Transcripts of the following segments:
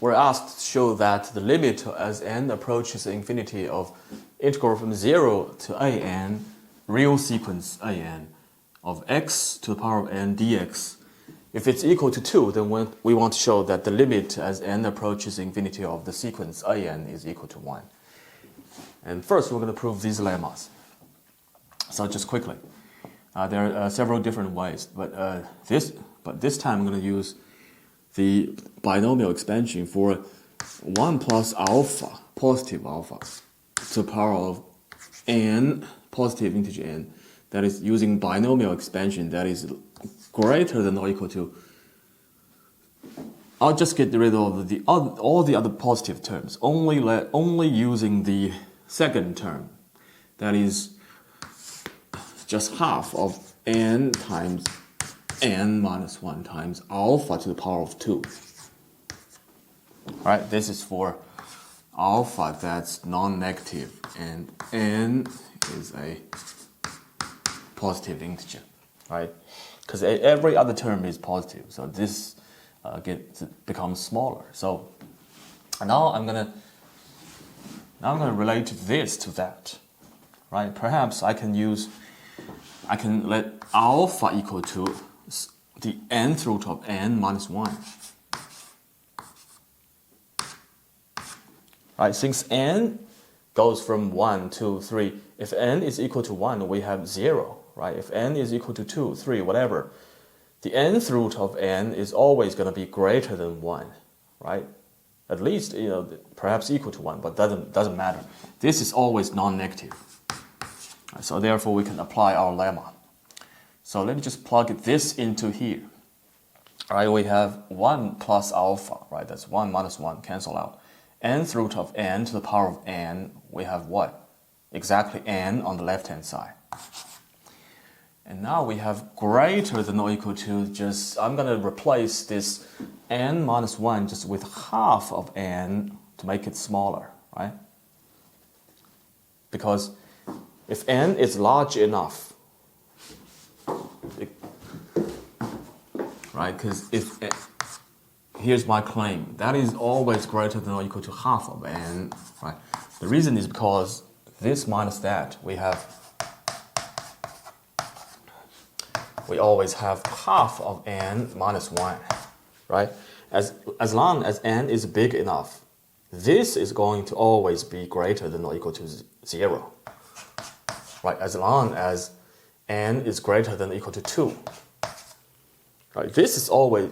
We're asked to show that the limit as n approaches infinity of integral from 0 to an, real sequence an, of x to the power of n dx. If it's equal to 2, then we want to show that the limit as n approaches infinity of the sequence an is equal to 1. And first, we're going to prove these lemmas. So just quickly, there are several different ways, but this time I'm going to use the binomial expansion for 1 plus alpha, positive alpha, to the power of n, positive integer n, that is using binomial expansion that is greater than or equal to. I'll just get rid of all the other positive terms, only using the second term, that is just half of n times n minus 1 times alpha to the power of 2. Alright, this is for alpha that's non-negative and n is a positive integer, right? Because every other term is positive, so this becomes smaller. So now I'm gonna relate this to that, right? Perhaps I can let alpha equal to the nth root of n minus 1. Right, since n goes from 1, 2, 3, if n is equal to 1, we have 0, right? If n is equal to 2, 3, whatever, the nth root of n is always going to be greater than 1, right? At least, perhaps equal to 1, but doesn't matter. This is always non-negative. Right, so therefore, we can apply our lemma. So let me just plug this into here. All right, we have 1 plus alpha, right? That's 1 minus 1, cancel out. Nth root of n to the power of n, we have what? Exactly n on the left-hand side. And now we have greater than or equal to I'm going to replace this n minus 1 just with half of n to make it smaller, right? Because if n is large enough, right? Because here's my claim, that is always greater than or equal to half of n, right? The reason is because this minus that, we always have half of n minus 1, right? As long as n is big enough, this is going to always be greater than or equal to 0, right? As long as n is greater than or equal to 2. Right, this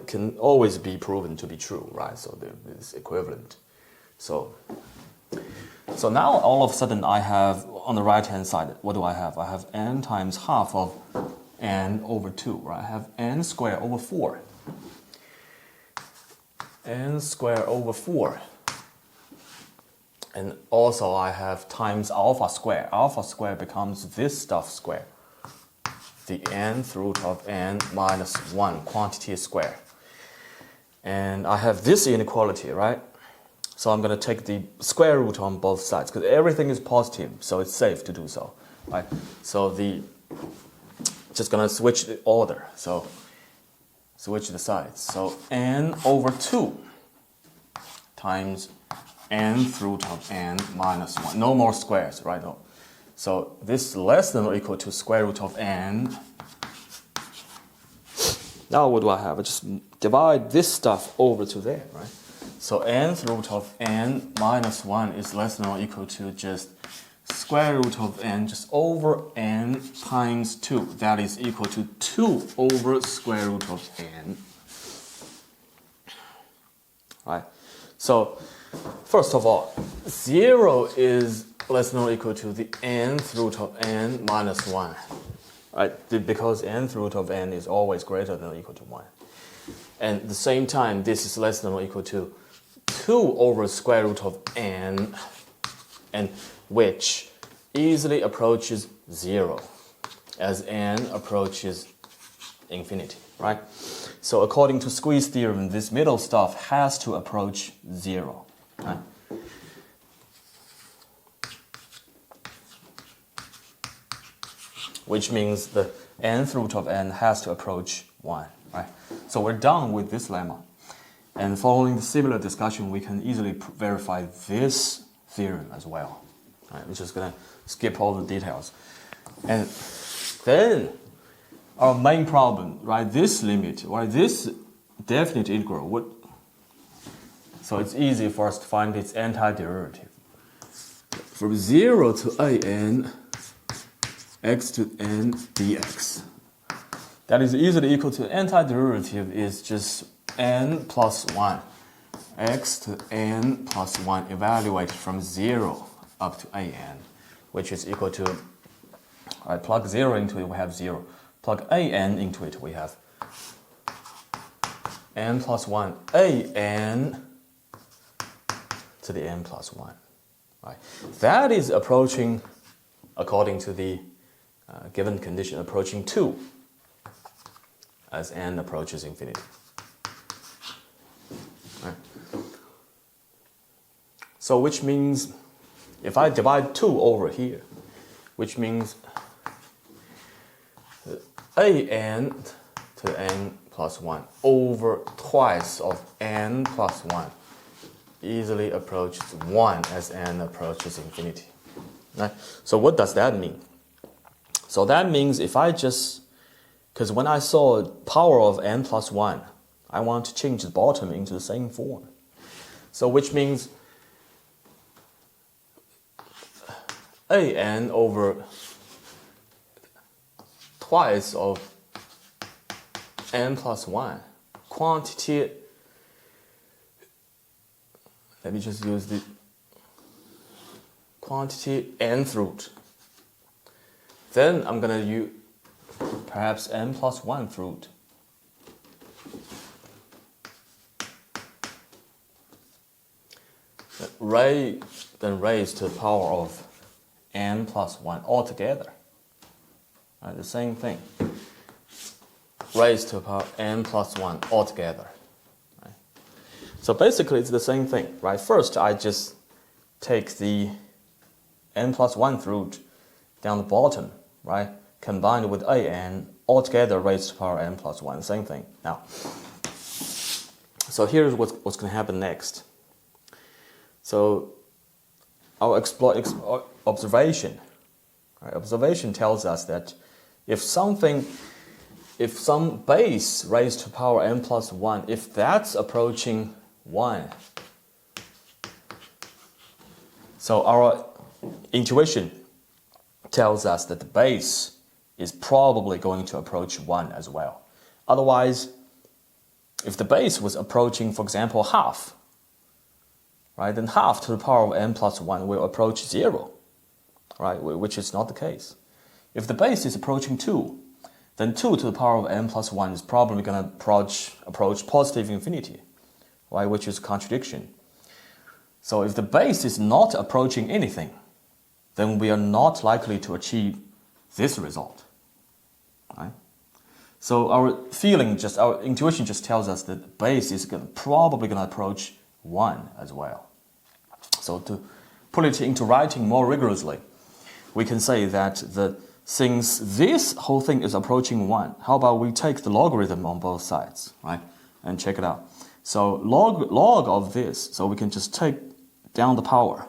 can always be proven to be true, right? So it's equivalent. So now all of a sudden I have on the right hand side, what do I have? I have n times half of n over 2, right? I have n squared over 4. N squared over 4. And also I have times alpha squared. Alpha squared becomes this stuff squared. The nth root of n minus 1 quantity squared. And I have this inequality, right? So I'm going to take the square root on both sides because everything is positive, so it's safe to do so, right? So just going to switch the order. So switch the sides. So n over 2 times nth root of n minus 1. No more squares, right? So this is less than or equal to square root of n. Now what do I have? I just divide this stuff over to there, right? So nth root of n minus 1 is less than or equal to just square root of n just over n times 2. That is equal to 2 over square root of n. Right? So first of all, 0 is less than or equal to the nth root of n minus 1, right? Because nth root of n is always greater than or equal to 1. And at the same time, this is less than or equal to 2 over square root of n, and which easily approaches 0 as n approaches infinity, right? So according to squeeze theorem, this middle stuff has to approach 0, right? Which means the nth root of n has to approach 1, right? So we're done with this lemma. And following the similar discussion, we can easily verify this theorem as well. All right, we're just gonna skip all the details. And then our main problem, right? This limit, right? This definite integral would. So it's easy for us to find its antiderivative. From 0 to an x to n dx. That is easily equal to antiderivative is just n plus 1. X to n plus 1 evaluated from 0 up to an, which is equal to, I plug 0 into it, we have 0. Plug an into it, we have n plus 1 an to the n plus 1. Right? That is approaching, according to the given condition, approaching 2 as n approaches infinity. Right? So which means, if I divide 2 over here, which means an to n plus 1 over twice of n plus 1 easily approaches 1 as n approaches infinity. Right? So what does that mean? So that means if I just, because when I saw power of n plus 1, I want to change the bottom into the same form. So which means an over twice of n plus 1 quantity. Let me just use the quantity nth root. Then I'm going to use perhaps n plus 1th root. Then raised to the power of n plus 1 altogether. Right, the same thing. Raised to the power n plus 1 altogether. Right? So basically it's the same thing. Right? First I just take the n plus 1th root down the bottom, right? Combined with an altogether raised to the power n plus 1. Same thing. Now, so here's what's going to happen next. So our observation, right? Observation tells us that if some base raised to the power n plus 1, if that's approaching 1, so our intuition tells us that the base is probably going to approach 1 as well. Otherwise, if the base was approaching, for example, half, right, then half to the power of n plus 1 will approach 0, right, which is not the case. If the base is approaching 2, then 2 to the power of n plus 1 is probably going to approach positive infinity, right, which is a contradiction. So if the base is not approaching anything, then we are not likely to achieve this result, right? So our intuition just tells us that the base is probably going to approach 1 as well. So to put it into writing more rigorously, we can say that since this whole thing is approaching 1, how about we take the logarithm on both sides, right? And check it out. So log of this, so we can just take down the power.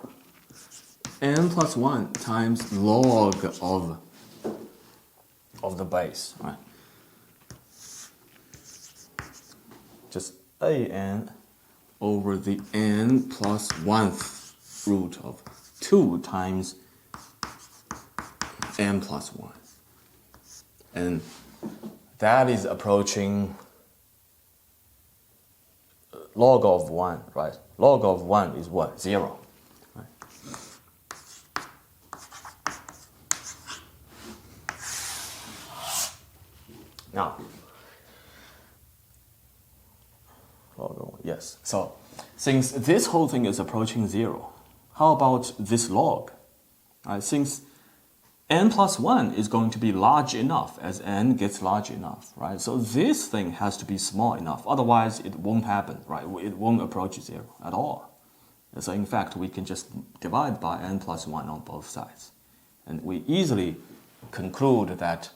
N plus 1 times log of the base, right? Just an over the n plus 1th root of 2 times n plus 1. And that is approaching log of 1, right? Log of 1 is what? 0. Right? Now, log of 1, yes. So, since this whole thing is approaching 0, how about this log? Since n plus 1 is going to be large enough as n gets large enough, right? So this thing has to be small enough, otherwise it won't happen, right? It won't approach 0 at all. And so in fact, we can just divide by n plus 1 on both sides. And we easily conclude that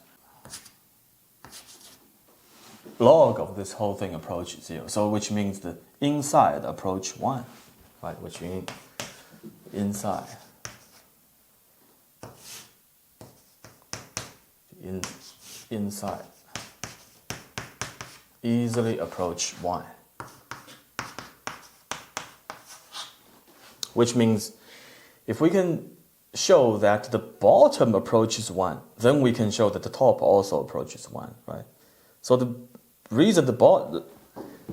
log of this whole thing approach 0. So which means the inside approach 1, right? Which means inside. Inside. Easily approach 1. Which means if we can show that the bottom approaches 1, then we can show that the top also approaches 1, right? So the reason the bottom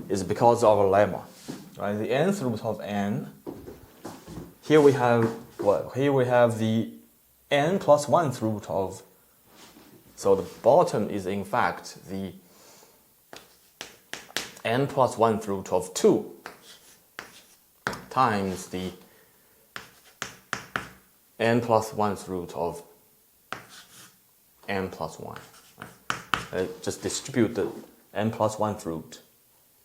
is because of our lemma, right? The nth root of n. Here we have what? Here we have the n plus 1th root of. So the bottom is in fact the n plus 1th root of 2 times the n plus 1th root of n plus 1. Right? Just distribute the n plus 1th root.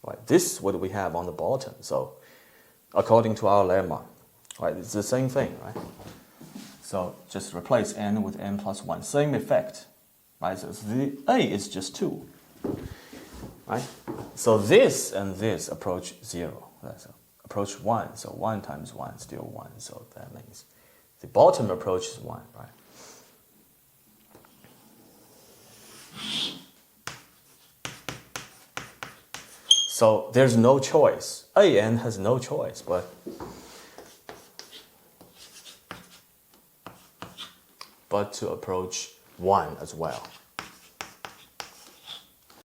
Right? This is what we have on the bottom. So according to our lemma, right, it's the same thing, right? So just replace n with n plus 1. Same effect. Right? So the a is just 2. Right? So this and this approach 0. That's approach 1. So 1 times 1 is still 1. So that means the bottom approach is 1, right? So there's no choice. AN has no choice but to approach 1 as well.